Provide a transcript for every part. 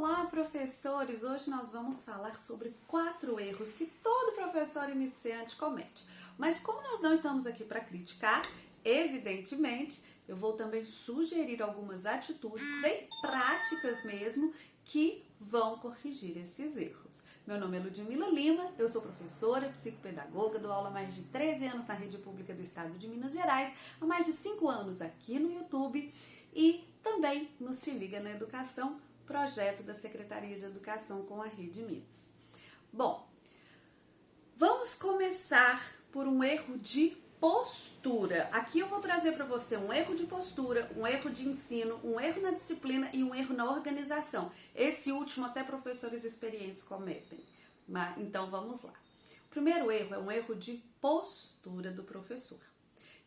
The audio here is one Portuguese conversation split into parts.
Olá, professores! Hoje nós vamos falar sobre 4 erros que todo professor iniciante comete. Mas como nós não estamos aqui para criticar, evidentemente, eu vou também sugerir algumas atitudes bem práticas mesmo que vão corrigir esses erros. Meu nome é Ludmila Lima, eu sou professora, psicopedagoga, dou aula há mais de 13 anos na rede pública do estado de Minas Gerais, há mais de 5 anos aqui no YouTube e também no Se Liga na Educação, projeto da Secretaria de Educação com a Rede Minas. Bom, vamos começar por um erro de postura. Aqui eu vou trazer para você um erro de postura, um erro de ensino, um erro na disciplina e um erro na organização. Esse último até professores experientes cometem. Então vamos lá. O primeiro erro é um erro de postura do professor,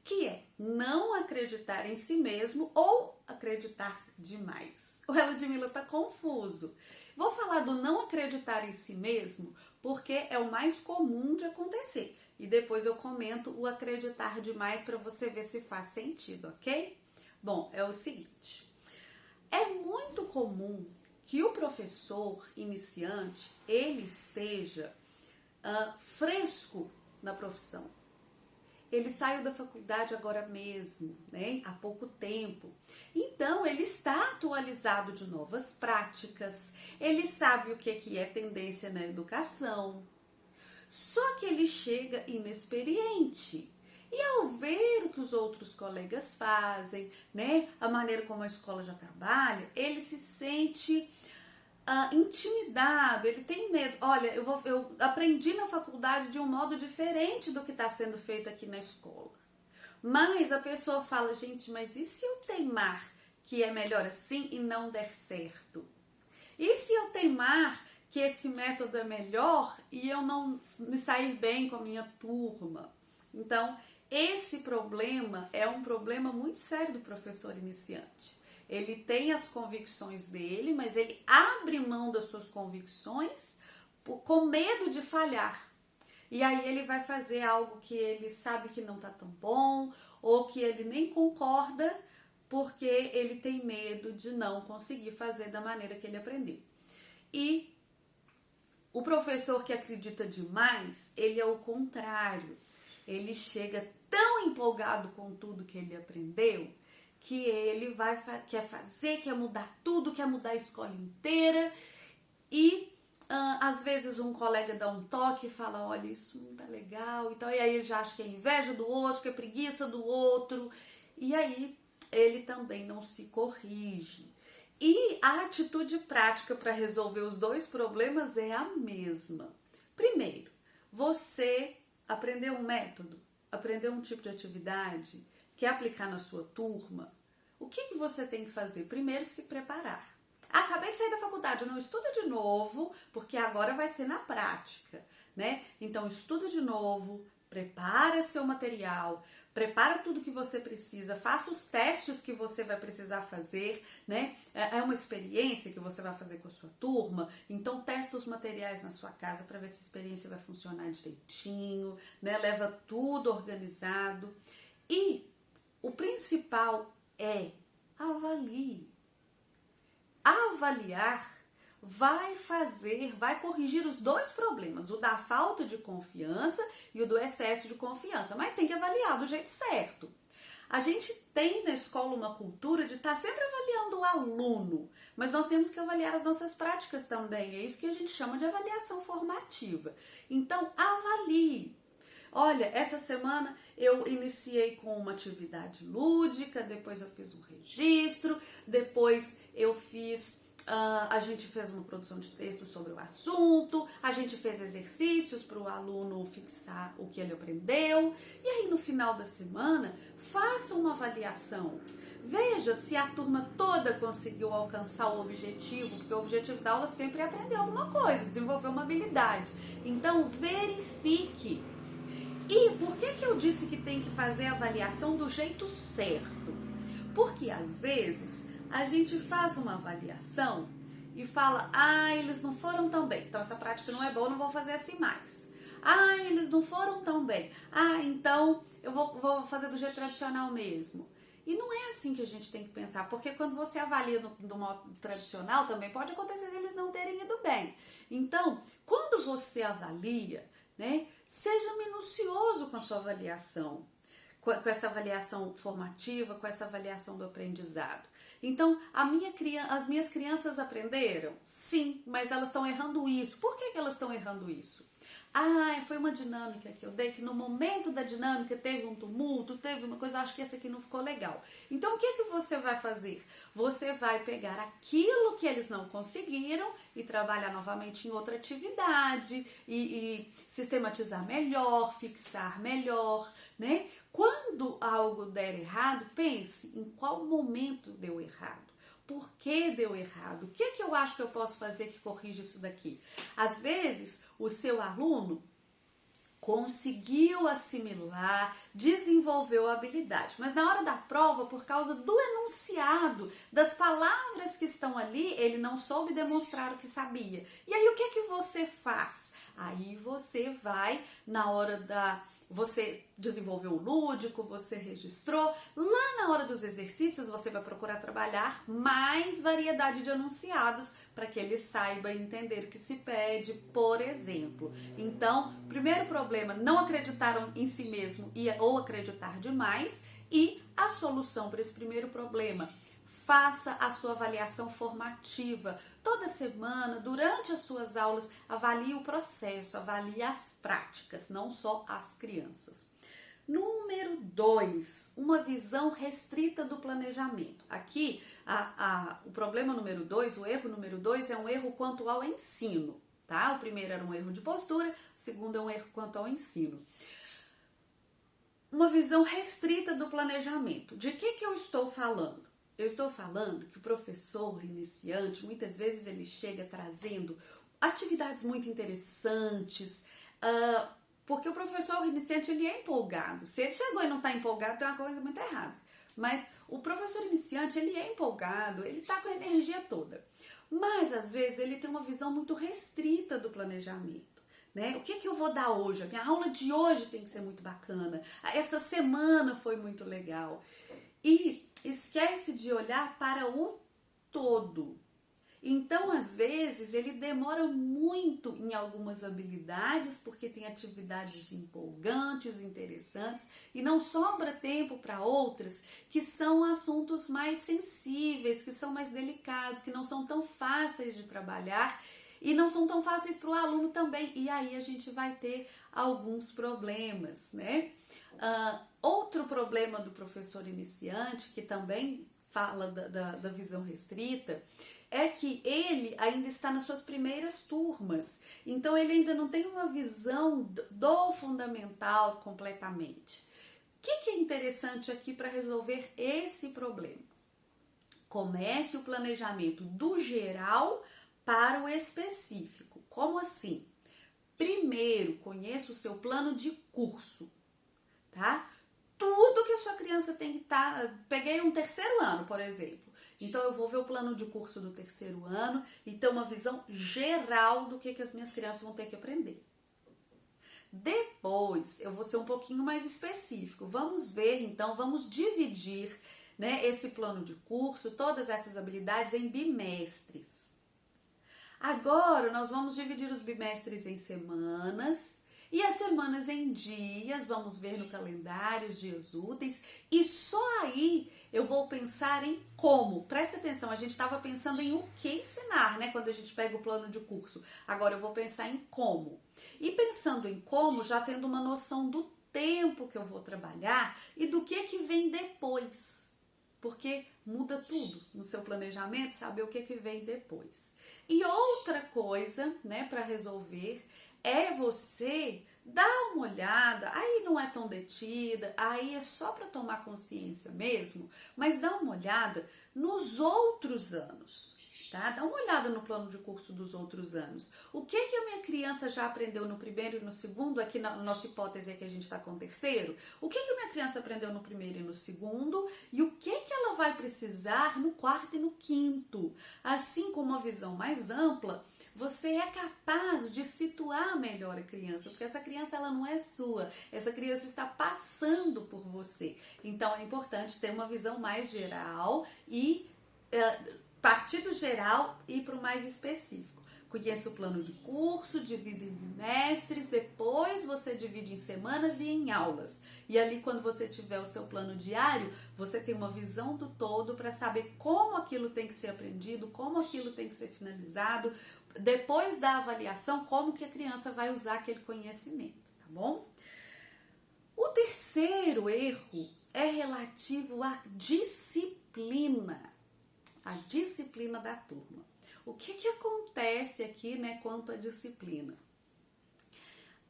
que é não acreditar em si mesmo ou acreditar demais. O Ludmila tá confuso. Vou falar do não acreditar em si mesmo porque é o mais comum de acontecer. E depois eu comento o acreditar demais para você ver se faz sentido, ok? Bom, é o seguinte. É muito comum que o professor iniciante, ele esteja fresco na profissão. Ele saiu da faculdade agora mesmo, né? Há pouco tempo. Então, ele está atualizado de novas práticas, ele sabe o que é tendência na educação. Só que ele chega inexperiente. E ao ver o que os outros colegas fazem, né? A maneira como a escola já trabalha, ele se sente intimidado, ele tem medo. Olha, eu aprendi na faculdade de um modo diferente do que está sendo feito aqui na escola. Mas a pessoa fala, gente, mas e se eu teimar que é melhor assim e não der certo? E se eu teimar que esse método é melhor e eu não me sair bem com a minha turma? Então, esse problema é um problema muito sério do professor iniciante. Ele tem as convicções dele, mas ele abre mão das suas convicções com medo de falhar. E aí ele vai fazer algo que ele sabe que não tá tão bom, ou que ele nem concorda, porque ele tem medo de não conseguir fazer da maneira que ele aprendeu. E o professor que acredita demais, ele é o contrário. Ele chega tão empolgado com tudo que ele aprendeu, que ele quer mudar tudo, quer mudar a escola inteira e às vezes um colega dá um toque e fala, olha, isso não tá legal, então, e aí ele já acha que é inveja do outro, que é preguiça do outro, e aí ele também não se corrige. E a atitude prática para resolver os dois problemas é a mesma. Primeiro, você aprendeu um método, aprendeu um tipo de atividade, quer aplicar na sua turma, o que você tem que fazer? Primeiro, se preparar. Acabei de sair da faculdade, não estuda de novo, porque agora vai ser na prática, né? Então, estuda de novo, prepara seu material, prepara tudo que você precisa, faça os testes que você vai precisar fazer, né? É uma experiência que você vai fazer com a sua turma, então testa os materiais na sua casa para ver se a experiência vai funcionar direitinho, né? Leva tudo organizado e o principal é avalie. Avaliar vai corrigir os dois problemas, o da falta de confiança e o do excesso de confiança, mas tem que avaliar do jeito certo. A gente tem na escola uma cultura de estar sempre avaliando o aluno, mas nós temos que avaliar as nossas práticas também, é isso que a gente chama de avaliação formativa. Então, avalie. Olha, essa semana eu iniciei com uma atividade lúdica, depois eu fiz um registro, depois eu a gente fez uma produção de texto sobre o assunto, a gente fez exercícios para o aluno fixar o que ele aprendeu, e aí no final da semana, faça uma avaliação. Veja se a turma toda conseguiu alcançar o objetivo, porque o objetivo da aula sempre é aprender alguma coisa, desenvolver uma habilidade. Então, verifique. E por que eu disse que tem que fazer a avaliação do jeito certo? Porque às vezes a gente faz uma avaliação e fala, eles não foram tão bem, então essa prática não é boa, não vou fazer assim mais. Eles não foram tão bem, então eu vou fazer do jeito tradicional mesmo. E não é assim que a gente tem que pensar, porque quando você avalia no modo tradicional, também pode acontecer eles não terem ido bem. Então, quando você avalia, né, seja minucioso com a sua avaliação, com essa avaliação formativa, com essa avaliação do aprendizado. Então, as minhas crianças aprenderam? Sim, mas elas estão errando isso. Por que elas estão errando isso? Foi uma dinâmica que eu dei, que no momento da dinâmica teve um tumulto, teve uma coisa, eu acho que essa aqui não ficou legal. Então, o que você vai fazer? Você vai pegar aquilo que eles não conseguiram e trabalhar novamente em outra atividade, e sistematizar melhor, fixar melhor, né? Quando algo der errado, pense em qual momento deu errado. Por que deu errado? O que eu acho que eu posso fazer que corrija isso daqui? Às vezes, o seu aluno conseguiu assimilar, desenvolveu a habilidade, mas na hora da prova, por causa do enunciado, das palavras que estão ali, ele não soube demonstrar o que sabia. E aí, o que você faz? Aí você vai, você desenvolveu o lúdico, você registrou. Lá na hora dos exercícios, você vai procurar trabalhar mais variedade de enunciados para que ele saiba entender o que se pede, por exemplo. Então, primeiro problema, não acreditaram em si mesmo ou acreditar demais. E a solução para esse primeiro problema: faça a sua avaliação formativa. Toda semana, durante as suas aulas, avalie o processo, avalie as práticas, não só as crianças. Número 2, uma visão restrita do planejamento. Aqui, o problema número 2, o erro número 2 é um erro quanto ao ensino, tá? O primeiro era um erro de postura, o segundo é um erro quanto ao ensino. Uma visão restrita do planejamento. De que eu estou falando? Eu estou falando que o professor iniciante, muitas vezes ele chega trazendo atividades muito interessantes, porque o professor iniciante ele é empolgado. Se ele chegou e não está empolgado, tem uma coisa muito errada. Mas o professor iniciante, ele é empolgado, ele está com a energia toda. Mas, às vezes, ele tem uma visão muito restrita do planejamento. Né? O que eu vou dar hoje? A minha aula de hoje tem que ser muito bacana. Essa semana foi muito legal. E esquece de olhar para o todo. Então, às vezes, ele demora muito em algumas habilidades, porque tem atividades empolgantes, interessantes, e não sobra tempo para outras que são assuntos mais sensíveis, que são mais delicados, que não são tão fáceis de trabalhar e não são tão fáceis para o aluno também. E aí a gente vai ter alguns problemas, né? Outro problema do professor iniciante, que também fala da visão restrita, é que ele ainda está nas suas primeiras turmas. Então, ele ainda não tem uma visão do fundamental completamente. O que é interessante aqui para resolver esse problema? Comece o planejamento do geral para o específico. Como assim? Primeiro, conheça o seu plano de curso, tá? Tudo que a sua criança tem que estar... Peguei um terceiro ano, por exemplo. Então, eu vou ver o plano de curso do terceiro ano e ter uma visão geral do que as minhas crianças vão ter que aprender. Depois, eu vou ser um pouquinho mais específico. Vamos ver, então, vamos dividir, né, esse plano de curso, todas essas habilidades em bimestres. Agora, nós vamos dividir os bimestres em semanas e as semanas em dias, vamos ver no calendário os dias úteis, e só aí eu vou pensar em como. Presta atenção, a gente estava pensando em o que ensinar, né, quando a gente pega o plano de curso. Agora eu vou pensar em como. E pensando em como, já tendo uma noção do tempo que eu vou trabalhar e do que vem depois. Porque muda tudo no seu planejamento, saber o que vem depois. E outra coisa, né, para resolver é você dar uma olhada, aí não é tão detida, aí é só para tomar consciência mesmo, mas dá uma olhada nos outros anos, tá? Dá uma olhada no plano de curso dos outros anos. O que a minha criança já aprendeu no primeiro e no segundo? Aqui na nossa hipótese é que a gente está com o terceiro. O que a minha criança aprendeu no primeiro e no segundo? E o que ela vai precisar no quarto e no quinto? Assim, com uma visão mais ampla, você é capaz de situar melhor a criança, porque essa criança ela não é sua, essa criança está passando por você. Então é importante ter uma visão mais geral e partir do geral e ir para o mais específico. Conheça o plano de curso, divida em bimestres, depois você divide em semanas e em aulas. E ali, quando você tiver o seu plano diário, você tem uma visão do todo para saber como aquilo tem que ser aprendido, como aquilo tem que ser finalizado. Depois da avaliação, como que a criança vai usar aquele conhecimento, tá bom? O terceiro erro é relativo à disciplina. A disciplina da turma. O que acontece aqui, né, quanto à disciplina?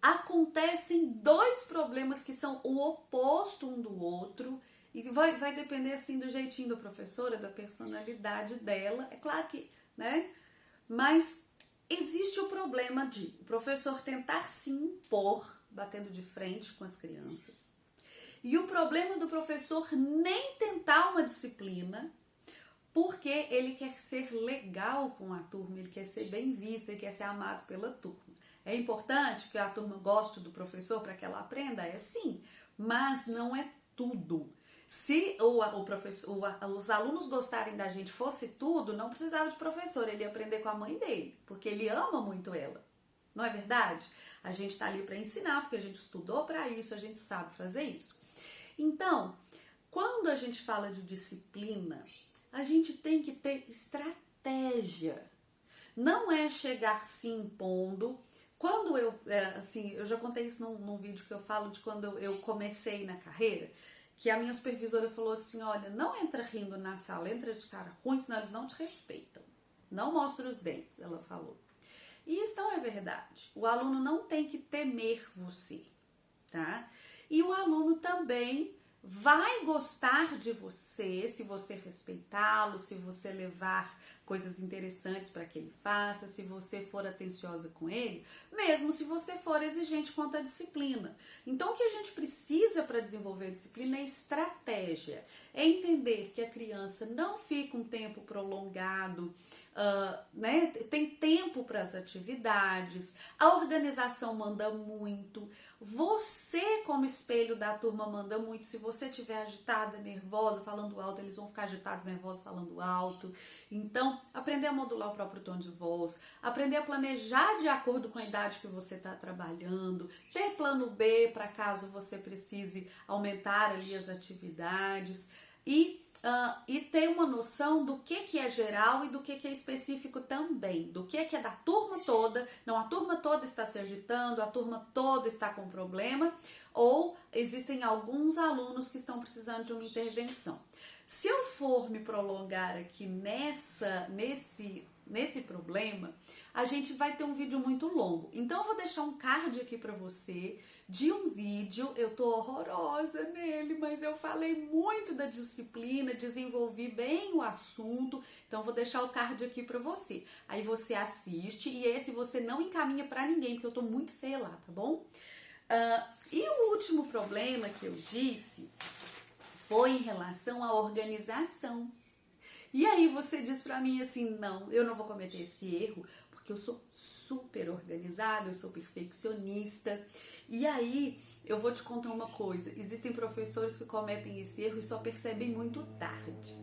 Acontecem dois problemas que são o oposto um do outro e vai depender, assim, do jeitinho da professora, da personalidade dela. É claro que, né, mas existe o problema de o professor tentar se impor, batendo de frente com as crianças. E o problema do professor nem tentar uma disciplina, porque ele quer ser legal com a turma, ele quer ser bem visto, ele quer ser amado pela turma. É importante que a turma goste do professor para que ela aprenda? É sim, mas não é tudo. Se os alunos gostarem da gente fosse tudo, não precisava de professor, ele ia aprender com a mãe dele, porque ele ama muito ela. Não é verdade? A gente está ali para ensinar, porque a gente estudou para isso, a gente sabe fazer isso. Então, quando a gente fala de disciplina, a gente tem que ter estratégia. Não é chegar se impondo. Quando eu já contei isso num vídeo que eu falo de quando eu comecei na carreira, que a minha supervisora falou assim, olha, não entra rindo na sala, entra de cara ruim, senão eles não te respeitam. Não mostra os dentes, ela falou. E isso não é verdade. O aluno não tem que temer você, tá? E o aluno também vai gostar de você se você respeitá-lo, se você levar coisas interessantes para que ele faça, se você for atenciosa com ele, mesmo se você for exigente quanto à disciplina. Então, o que a gente precisa para desenvolver a disciplina é estratégia, é entender que a criança não fica um tempo prolongado, né? Tem tempo para as atividades, a organização manda muito, você como espelho da turma manda muito. Se você estiver agitada, nervosa, falando alto, eles vão ficar agitados, nervosos, falando alto. Então, aprender a modular o próprio tom de voz, aprender a planejar de acordo com a idade que você está trabalhando, ter plano B para caso você precise aumentar ali as atividades e ter uma noção do que é geral e do que é específico também, do que é da turma toda. Não, a turma toda está se agitando, a turma toda está com problema, ou existem alguns alunos que estão precisando de uma intervenção. Se eu for me prolongar aqui nesse problema, a gente vai ter um vídeo muito longo. Então eu vou deixar um card aqui para você de um vídeo. Eu tô horrorosa nele, mas eu falei muito da disciplina, desenvolvi bem o assunto. Então eu vou deixar o card aqui para você. Aí você assiste e esse você não encaminha para ninguém, porque eu tô muito feia lá, tá bom? E o último problema que eu disse foi em relação à organização. E aí você diz pra mim assim, não, eu não vou cometer esse erro, porque eu sou super organizada, eu sou perfeccionista. E aí eu vou te contar uma coisa, existem professores que cometem esse erro e só percebem muito tarde.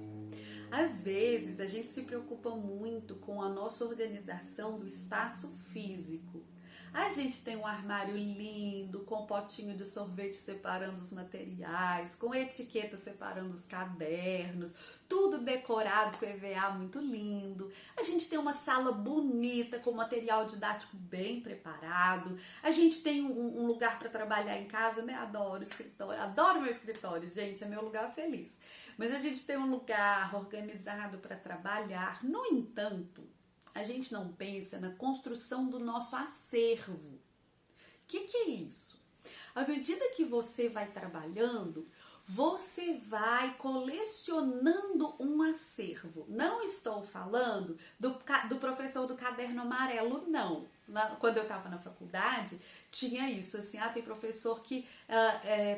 Às vezes a gente se preocupa muito com a nossa organização do espaço físico. A gente tem um armário lindo, com potinho de sorvete separando os materiais, com etiqueta separando os cadernos, tudo decorado com EVA muito lindo. A gente tem uma sala bonita, com material didático bem preparado. A gente tem um lugar para trabalhar em casa, né? Adoro escritório, adoro meu escritório, gente, é meu lugar feliz. Mas a gente tem um lugar organizado para trabalhar. No entanto, a gente não pensa na construção do nosso acervo. O que é isso? À medida que você vai trabalhando, você vai colecionando um acervo. Não estou falando do professor do caderno amarelo, não. Quando eu estava na faculdade, tinha isso, assim, tem professor que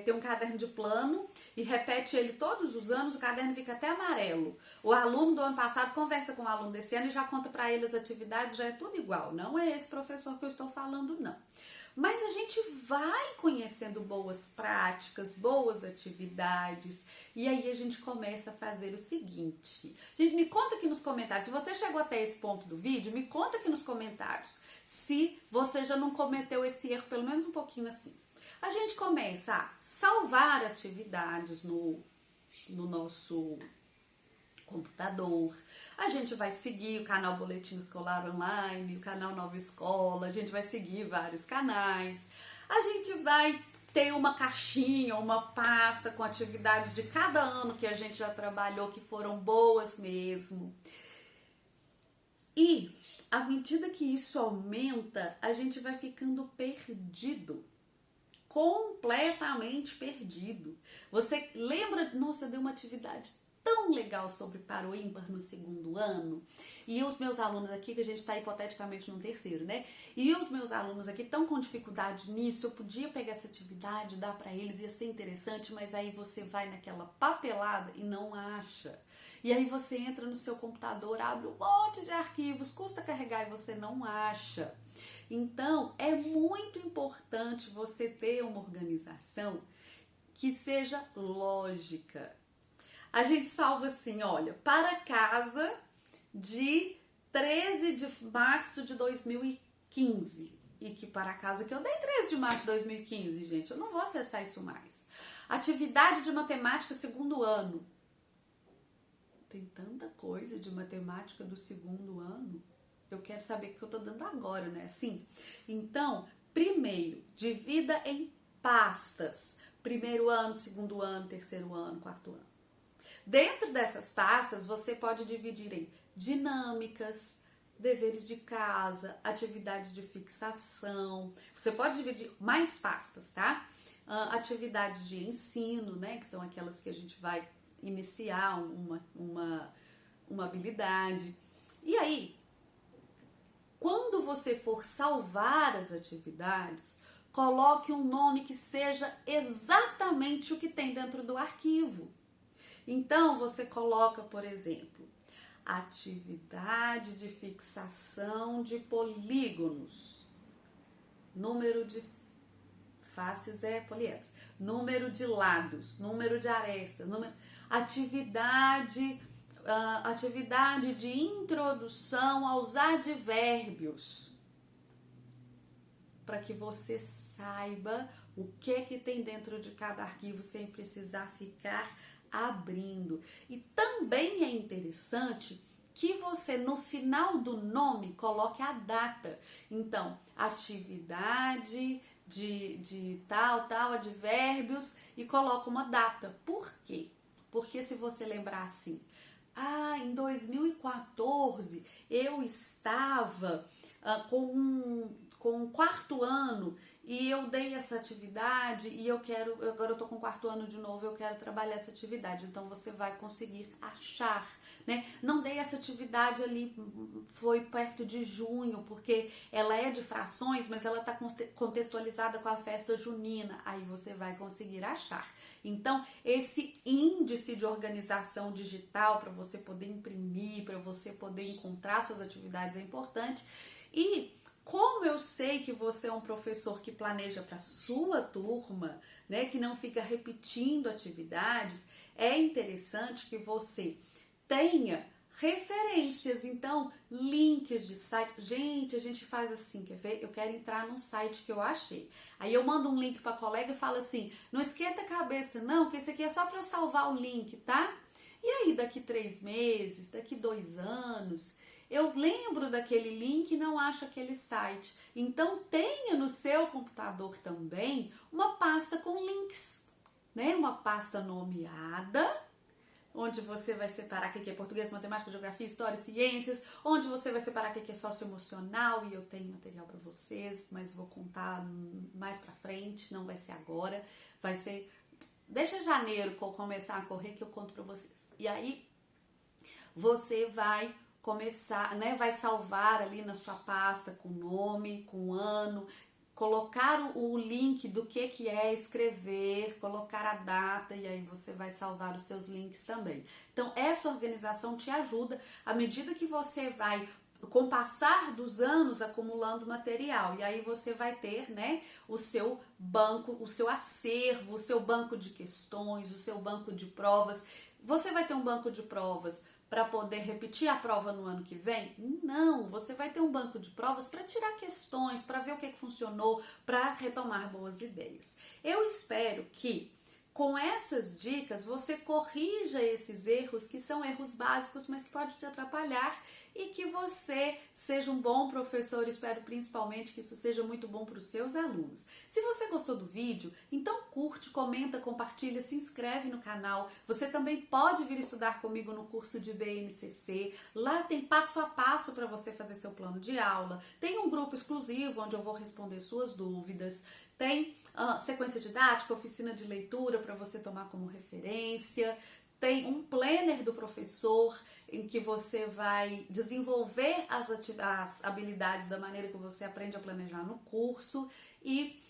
tem um caderno de plano e repete ele todos os anos, o caderno fica até amarelo. O aluno do ano passado conversa com o aluno desse ano e já conta para ele as atividades, já é tudo igual. Não é esse professor que eu estou falando, não. Mas a gente vai conhecendo boas práticas, boas atividades, e aí a gente começa a fazer o seguinte. Gente, me conta aqui nos comentários, se você chegou até esse ponto do vídeo, me conta aqui nos comentários se você já não cometeu esse erro, pelo menos um pouquinho assim. A gente começa a salvar atividades no nosso computador, a gente vai seguir o canal Boletim Escolar Online, o canal Nova Escola, a gente vai seguir vários canais, a gente vai ter uma caixinha, uma pasta com atividades de cada ano que a gente já trabalhou, que foram boas mesmo. E à medida que isso aumenta, a gente vai ficando perdido. Completamente perdido. Você lembra? Nossa, eu dei uma atividade tão legal sobre par ou ímpar no segundo ano, e os meus alunos aqui, que a gente está hipoteticamente no terceiro, né? E os meus alunos aqui estão com dificuldade nisso, eu podia pegar essa atividade, dar para eles, ia ser interessante, mas aí você vai naquela papelada e não acha. E aí você entra no seu computador, abre um monte de arquivos, custa carregar e você não acha. Então, é muito importante você ter uma organização que seja lógica. A gente salva assim, olha, para casa de 13 de março de 2015. E que para casa que eu dei 13 de março de 2015, gente, eu não vou acessar isso mais. Atividade de matemática segundo ano. Tem tanta coisa de matemática do segundo ano. Eu quero saber o que eu tô dando agora, né? Assim, então, primeiro, divida em pastas. Primeiro ano, segundo ano, terceiro ano, quarto ano. Dentro dessas pastas, você pode dividir em dinâmicas, deveres de casa, atividades de fixação. Você pode dividir mais pastas, tá? Atividades de ensino, né? Que são aquelas que a gente vai iniciar uma habilidade. E aí, quando você for salvar as atividades, coloque um nome que seja exatamente o que tem dentro do arquivo. Então, você coloca, por exemplo, atividade de fixação de polígonos. Número de faces é poliedros. Número de lados, número de arestas, atividade de introdução aos advérbios. Para que você saiba o que tem dentro de cada arquivo sem precisar ficar abrindo. E também é interessante que você no final do nome coloque a data. Então, atividade de tal, advérbios, e coloca uma data. Por quê? Porque se você lembrar assim, em 2014 eu estava com o quarto ano e eu dei essa atividade e agora eu tô com o quarto ano de novo, eu quero trabalhar essa atividade. Então você vai conseguir achar, né? Não dei essa atividade ali, foi perto de junho, porque ela é de frações, mas ela tá contextualizada com a festa junina. Aí você vai conseguir achar. Então, esse índice de organização digital para você poder imprimir, para você poder encontrar suas atividades é importante. E como eu sei que você é um professor que planeja para sua turma, né, que não fica repetindo atividades, é interessante que você tenha referências, então, links de site. Gente, a gente faz assim, quer ver? Eu quero entrar num site que eu achei. Aí eu mando um link para a colega e falo assim, não esquenta a cabeça não, que esse aqui é só para eu salvar o link, tá? E aí daqui 3 meses, daqui 2 anos, eu lembro daquele link e não acho aquele site. Então tenha no seu computador também uma pasta com links, né? Uma pasta nomeada, onde você vai separar o que é português, matemática, geografia, história, ciências, onde você vai separar o que é socioemocional, e eu tenho material para vocês, mas vou contar mais pra frente, não vai ser agora, vai ser deixa janeiro começar a correr que eu conto pra vocês. E aí você vai começar, né, vai salvar ali na sua pasta com nome, com ano, colocar o link do que é escrever, colocar a data e aí você vai salvar os seus links também. Então, essa organização te ajuda à medida que você vai com o passar dos anos acumulando material, e aí você vai ter, né, o seu banco, o seu acervo, o seu banco de questões, o seu banco de provas. Você vai ter um banco de provas para poder repetir a prova no ano que vem? Não, você vai ter um banco de provas para tirar questões, para ver o que funcionou, para retomar boas ideias. Eu espero que com essas dicas você corrija esses erros que são erros básicos, mas que podem te atrapalhar e que você seja um bom professor. Espero principalmente que isso seja muito bom para os seus alunos. Se você gostou do vídeo, então curte, comenta, compartilha, se inscreve no canal. Você também pode vir estudar comigo no curso de BNCC. Lá tem passo a passo para você fazer seu plano de aula. Tem um grupo exclusivo onde eu vou responder suas dúvidas. Tem sequência didática, oficina de leitura para você tomar como referência. Tem um planner do professor em que você vai desenvolver as habilidades da maneira que você aprende a planejar no curso. E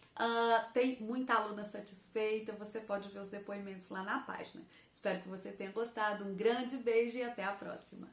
tem muita aluna satisfeita. Você pode ver os depoimentos lá na página. Espero que você tenha gostado. Um grande beijo e até a próxima!